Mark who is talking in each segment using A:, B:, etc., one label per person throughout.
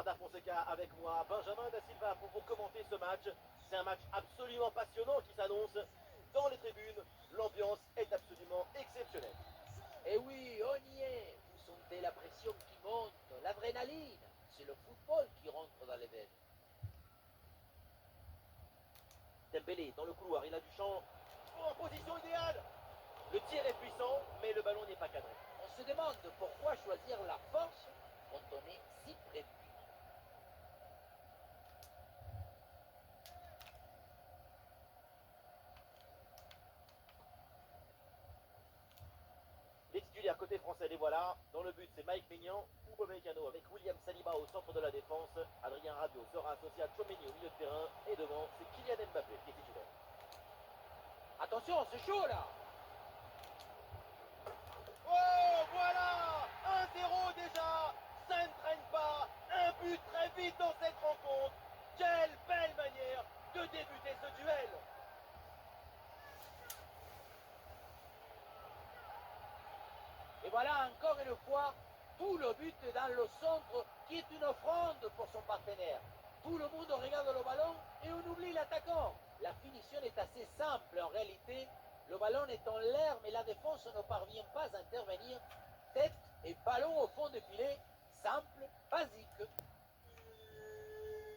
A: Narda Fonseca avec moi, Benjamin Da Silva pour vous commenter ce match. C'est un match absolument passionnant qui s'annonce. Dans les tribunes, l'ambiance est absolument exceptionnelle.
B: Et oui, on y est. Vous sentez la pression qui monte, l'adrénaline. C'est le football qui rentre dans les veines.
A: Dembélé dans le couloir, il a du champ. Oh, en position idéale. Le tir est puissant, mais le ballon n'est pas cadré.
B: On se demande pourquoi choisir la force quand on est si près du but.
A: Les titulaires côté français, les voilà. Dans le but, c'est Mike Maignan, Upamecano avec William Saliba au centre de la défense. Adrien Rabiot sera associé à Tchouaméni au milieu de terrain. Et devant, c'est Kylian Mbappé qui est titulaire.
B: Attention, c'est chaud là.
A: Oh, voilà 1-0 déjà. Ça ne traîne pas. Un but très vite dans cette rencontre. Quelle belle manière de débuter ce duel.
B: Et voilà encore une fois, tout le but dans le centre qui est une offrande pour son partenaire. Tout le monde regarde le ballon et on oublie l'attaquant. La finition est assez simple en réalité. Le ballon est en l'air mais la défense ne parvient pas à intervenir. Tête et ballon au fond du filet. Simple, basique.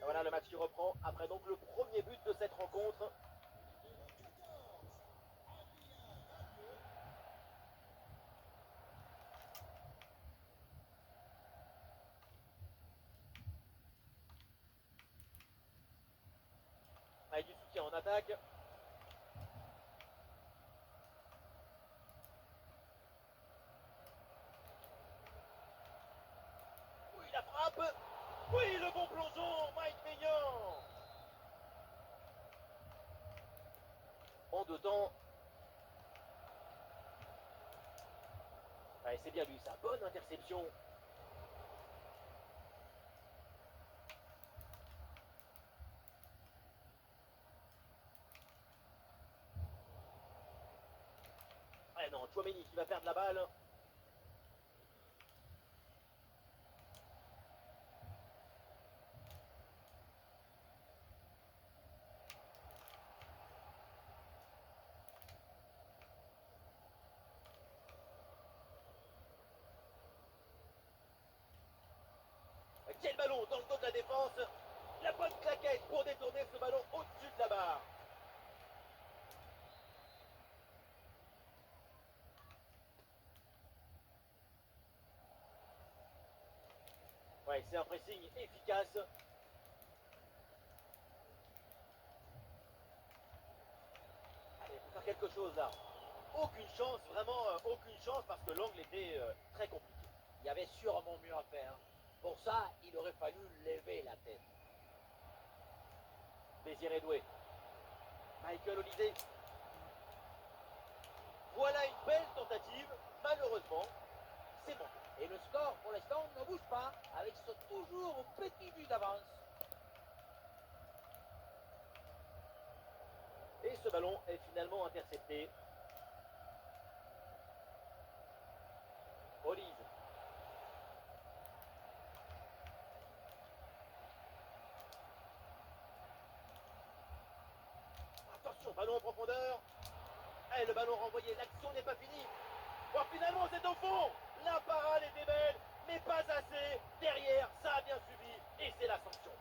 A: Voilà le match qui reprend après donc le premier but de cette rencontre. Avec du soutien en attaque. Oui, la frappe. Oui, le bon plongeon, Mike Maignan. En deux temps. Ouais, c'est bien lui, sa bonne interception. Ah non, Tchouaméni qui va perdre la balle. Quel ballon dans le dos de la défense. La bonne claquette pour détourner ce ballon au-dessus de la barre. Ouais, c'est un pressing efficace. Allez, il faut faire quelque chose là. Aucune chance, vraiment aucune chance parce que l'angle était très compliqué.
B: Il y avait sûrement mieux à faire. Pour ça, il aurait fallu lever la tête.
A: Désiré Doué. Michael Olysée. Voilà une belle tentative. Malheureusement, c'est bon.
B: Et le score, pour l'instant, ne bouge pas, avec ce toujours petit but d'avance.
A: Et ce ballon est finalement intercepté. Olise. Attention, ballon en profondeur. Et le ballon renvoyé, l'action n'est pas finie. Oh, finalement, c'est au fond. La parade était belle, mais pas assez. Derrière, ça a bien suivi. Et c'est la sanction.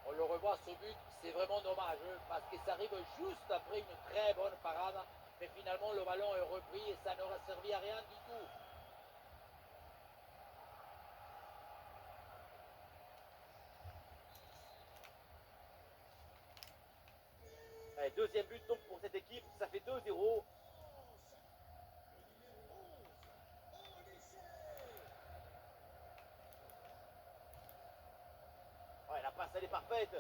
B: On le revoit ce but, c'est vraiment dommage, parce que ça arrive juste après une très bonne parade, mais finalement le ballon est repris et ça n'aura servi à rien du tout.
A: Allez, deuxième but donc pour cette équipe, ça fait 2-0. Ouais, la passe elle est parfaite.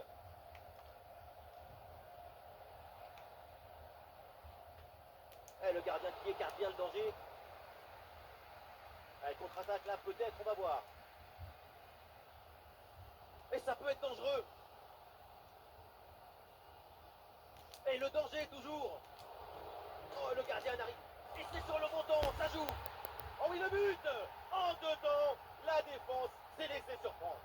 A: Et le gardien qui écarte bien le danger. Allez, contre-attaque là, peut-être, on va voir. Et ça peut être dangereux. Et le danger toujours. Oh, le gardien arrive. Et c'est sur le montant, ça joue. Oh oui, le but. En 2 temps, la défense s'est laissée surprendre.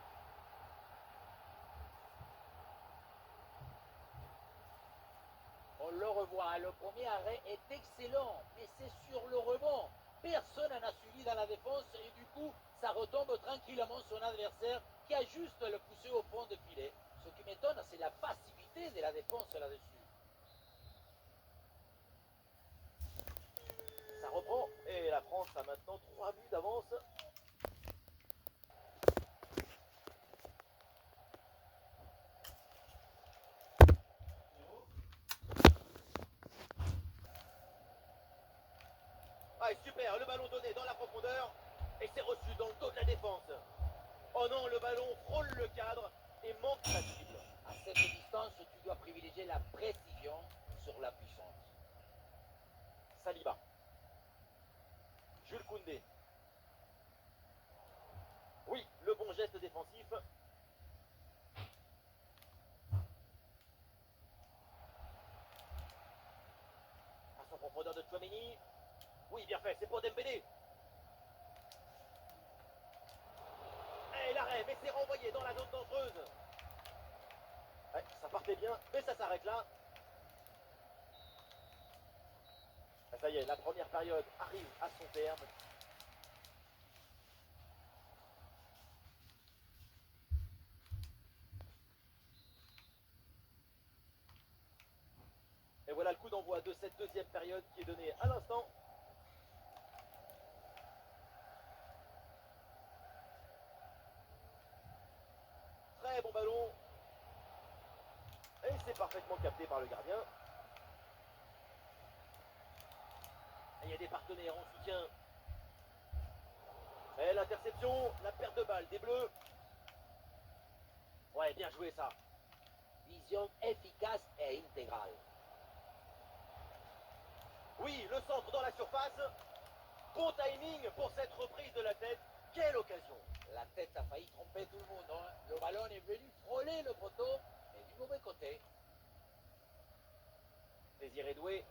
B: On le revoit, le premier arrêt est excellent, mais c'est sur le rebond. Personne n'en a suivi dans la défense et du coup, ça retombe tranquillement son adversaire qui a juste le poussé au fond de filet. Ce qui m'étonne, c'est la passivité de la défense là-dessus.
A: Ça reprend et la France a maintenant 3 buts d'avance. Ah, super, le ballon donné dans la profondeur et c'est reçu dans le dos de la défense. Oh non, le ballon frôle le cadre et manque la cible.
B: À cette distance, tu dois privilégier la précision sur la puissance.
A: Saliba. Jules Koundé. Oui, le bon geste défensif. À son profondeur de Tchouaméni. Oui, bien fait, c'est pour Dembélé. Et l'arrêt, mais c'est renvoyé dans la zone dangereuse. Ouais, ça partait bien, mais ça s'arrête là. Ah, ça y est, la première période arrive à son terme. Et voilà le coup d'envoi de cette deuxième période qui est donné à l'instant. Très bon ballon. Et c'est parfaitement capté par le gardien. Et il y a des partenaires en soutien. Et l'interception, la perte de balle des Bleus. Ouais, bien joué ça.
B: Vision efficace et intégrale.
A: Oui, le centre dans la surface. Bon timing pour cette reprise de la tête. Quelle occasion.
B: La tête a failli tromper tout le monde. Hein. Le ballon est venu frôler le poteau, mais du mauvais côté.
A: Désiré Doué.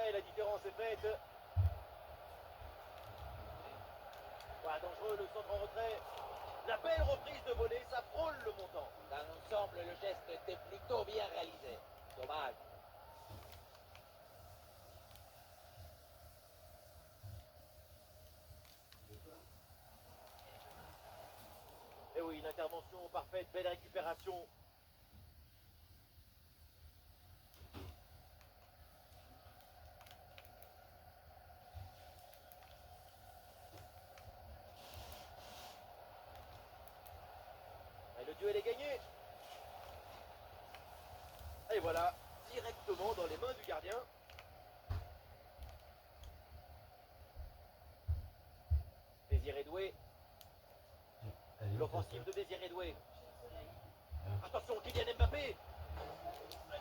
A: Et la différence est faite. Voilà, dangereux, le centre en retrait. La belle reprise de volée, ça frôle le montant.
B: Dans l'ensemble, le geste était plutôt bien réalisé. Dommage.
A: Et oui, une intervention parfaite, belle récupération. Et le duel est gagné. Et voilà, directement dans les mains du gardien. Désiré Doué. L'offensive de Désiré Doué. Attention, Kylian Mbappé. Et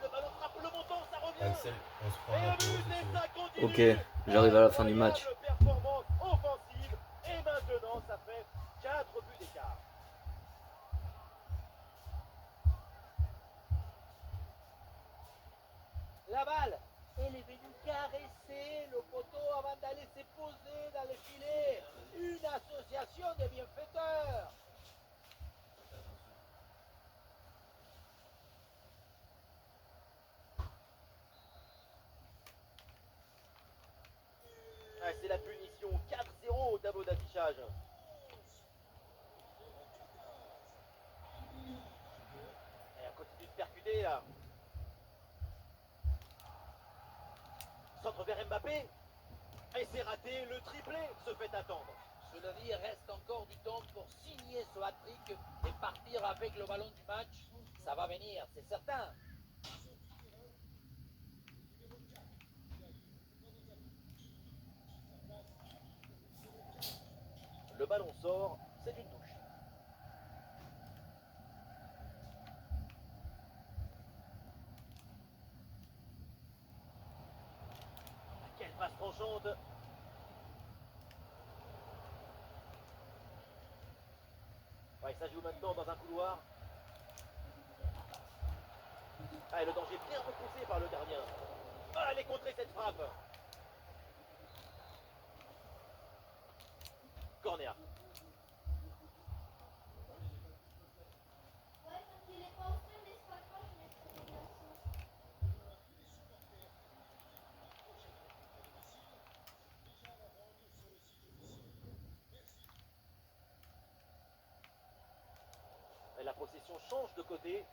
A: le ballon frappe le montant, ça revient.
C: Axel, on se prend
A: Et
C: un
A: le but,
C: apéro
A: et
C: si
A: ça
C: tu veux.
A: continue.
D: Ok, j'arrive à la fin du match.
A: Incroyable performance offensive. Et maintenant, ça fait 4 buts d'écart.
B: La balle, elle est venue caresser le poteau avant d'aller se poser dans le filet. Une association de bienfaiteurs.
A: Ah, c'est la punition 4-0 au tableau d'affichage. Et on continue de percuter là. Centre vers Mbappé. Et c'est raté, le triplé se fait attendre.
B: Cela dit, il reste encore du temps pour signer ce hat-trick et partir avec le ballon du match. Ça va venir, c'est certain.
A: Le ballon sort, c'est une touche. Quelle passe tranchante. Ouais, ça joue maintenant dans un couloir. Ah, et le danger bien repoussé par le gardien. Ah, elle est contrée cette frappe. corner. Et la possession change de côté.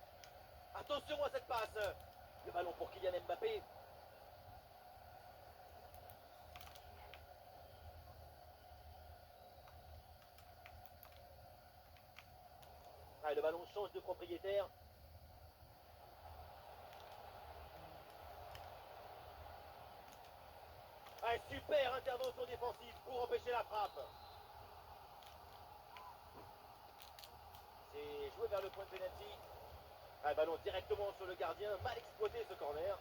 A: Attention à cette passe. Le ballon pour Kylian Mbappé. Ah, le ballon change de propriétaire. Ah, super intervention défensive pour empêcher la frappe. C'est joué vers le point de pénalty. Ah, ballon directement sur le gardien. Mal exploité ce corner.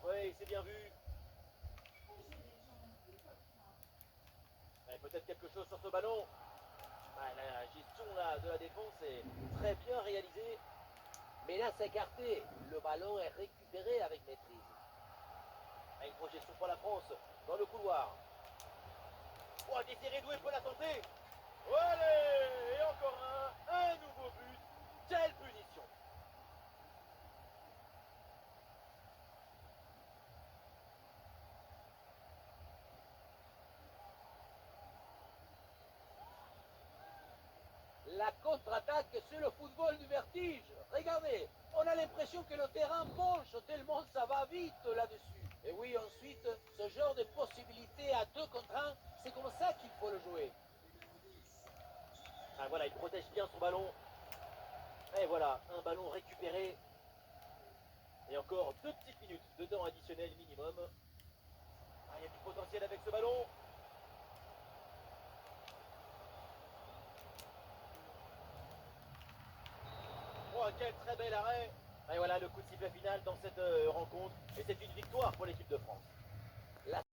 A: Oui, c'est bien vu. Peut-être quelque chose sur ce ballon. Ah, la gestion là, de la défense est très bien réalisée.
B: Menace écartée. Le ballon est récupéré avec maîtrise.
A: Ah, une projection pour la France dans le couloir. Oh, Désiré Doué peut la tenter. Allez, et encore un nouveau but. Quelle punition.
B: La contre-attaque, c'est le football du vertige. Regardez, on a l'impression que le terrain penche tellement ça va vite là-dessus. Et oui, ensuite, ce genre de possibilité à 2 contre 1, c'est comme ça qu'il faut le jouer.
A: Ah, voilà, il protège bien son ballon. Et voilà, un ballon récupéré. Et encore 2 petites minutes de temps additionnel minimum. Ah, il y a du potentiel avec ce ballon. Oh, quel très bel arrêt. Et voilà le coup de sifflet final dans cette rencontre. Et c'est une victoire pour l'équipe de France.
B: La